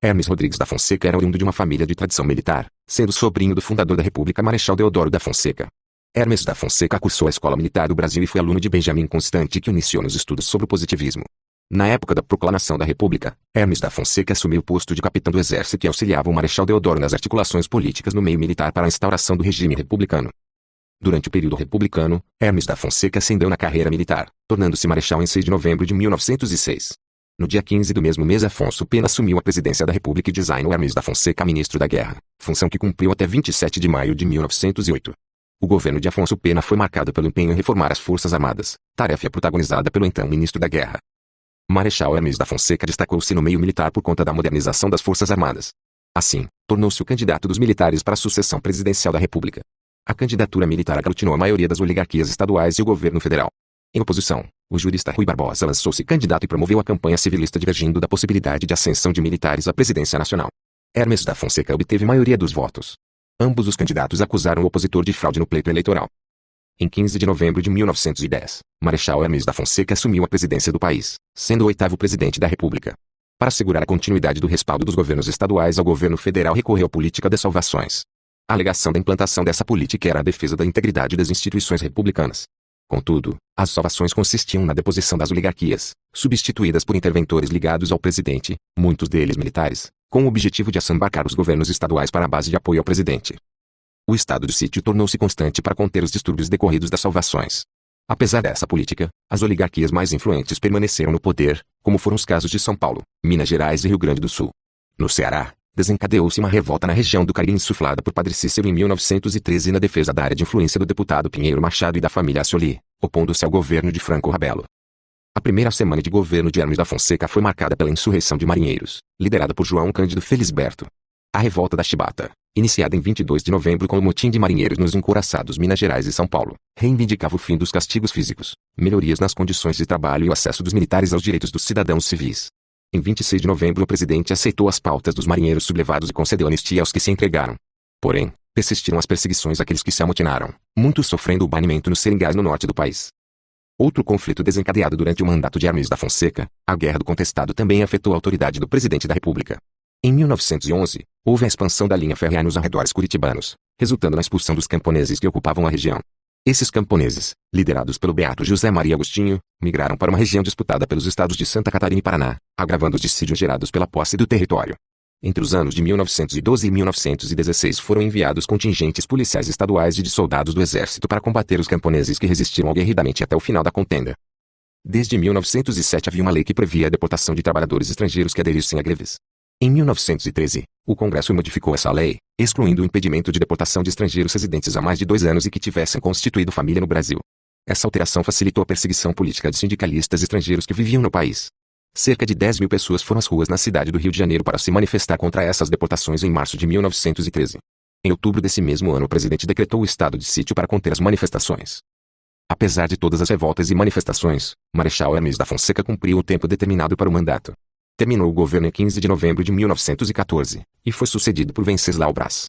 Hermes Rodrigues da Fonseca era oriundo de uma família de tradição militar, sendo sobrinho do fundador da República Marechal Deodoro da Fonseca. Hermes da Fonseca cursou a Escola Militar do Brasil e foi aluno de Benjamin Constant, que o iniciou nos estudos sobre o positivismo. Na época da proclamação da República, Hermes da Fonseca assumiu o posto de capitão do Exército e auxiliava o Marechal Deodoro nas articulações políticas no meio militar para a instauração do regime republicano. Durante o período republicano, Hermes da Fonseca ascendeu na carreira militar, tornando-se marechal em 6 de novembro de 1906. No dia 15 do mesmo mês, Afonso Pena assumiu a presidência da República e designou Hermes da Fonseca ministro da Guerra, função que cumpriu até 27 de maio de 1908. O governo de Afonso Pena foi marcado pelo empenho em reformar as Forças Armadas, tarefa protagonizada pelo então ministro da Guerra. Marechal Hermes da Fonseca destacou-se no meio militar por conta da modernização das Forças Armadas. Assim, tornou-se o candidato dos militares para a sucessão presidencial da República. A candidatura militar aglutinou a maioria das oligarquias estaduais e o governo federal. Em oposição, o jurista Rui Barbosa lançou-se candidato e promoveu a campanha civilista, divergindo da possibilidade de ascensão de militares à presidência nacional. Hermes da Fonseca obteve maioria dos votos. Ambos os candidatos acusaram o opositor de fraude no pleito eleitoral. Em 15 de novembro de 1910, Marechal Hermes da Fonseca assumiu a presidência do país, sendo o 8º presidente da República. Para assegurar a continuidade do respaldo dos governos estaduais ao governo federal, recorreu à política das salvações. A alegação da implantação dessa política era a defesa da integridade das instituições republicanas. Contudo, as salvações consistiam na deposição das oligarquias, substituídas por interventores ligados ao presidente, muitos deles militares, com o objetivo de assambarcar os governos estaduais para a base de apoio ao presidente. O estado de sítio tornou-se constante para conter os distúrbios decorridos das salvações. Apesar dessa política, as oligarquias mais influentes permaneceram no poder, como foram os casos de São Paulo, Minas Gerais e Rio Grande do Sul. No Ceará, desencadeou-se uma revolta na região do Cariri insuflada por Padre Cícero em 1913 na defesa da área de influência do deputado Pinheiro Machado e da família Ascioli, opondo-se ao governo de Franco Rabelo. A primeira semana de governo de Hermes da Fonseca foi marcada pela insurreição de marinheiros, liderada por João Cândido Felisberto. A revolta da Chibata, iniciada em 22 de novembro com o motim de marinheiros nos encouraçados Minas Gerais e São Paulo, reivindicava o fim dos castigos físicos, melhorias nas condições de trabalho e o acesso dos militares aos direitos dos cidadãos civis. Em 26 de novembro, o presidente aceitou as pautas dos marinheiros sublevados e concedeu anistia aos que se entregaram. Porém, persistiram as perseguições àqueles que se amotinaram, muitos sofrendo o banimento nos seringais no norte do país. Outro conflito desencadeado durante o mandato de Hermes da Fonseca, a Guerra do Contestado, também afetou a autoridade do presidente da República. Em 1911, houve a expansão da linha férrea nos arredores curitibanos, resultando na expulsão dos camponeses que ocupavam a região. Esses camponeses, liderados pelo beato José Maria Agostinho, migraram para uma região disputada pelos estados de Santa Catarina e Paraná, agravando os dissídios gerados pela posse do território. Entre os anos de 1912 e 1916 foram enviados contingentes policiais estaduais e de soldados do exército para combater os camponeses que resistiram aguerridamente até o final da contenda. Desde 1907 havia uma lei que previa a deportação de trabalhadores estrangeiros que aderissem a greves. Em 1913, o Congresso modificou essa lei, excluindo o impedimento de deportação de estrangeiros residentes há mais de 2 anos e que tivessem constituído família no Brasil. Essa alteração facilitou a perseguição política de sindicalistas estrangeiros que viviam no país. Cerca de 10 mil pessoas foram às ruas na cidade do Rio de Janeiro para se manifestar contra essas deportações em março de 1913. Em outubro desse mesmo ano, o presidente decretou o estado de sítio para conter as manifestações. Apesar de todas as revoltas e manifestações, Marechal Hermes da Fonseca cumpriu o tempo determinado para o mandato. Terminou o governo em 15 de novembro de 1914, e foi sucedido por Venceslau Braz.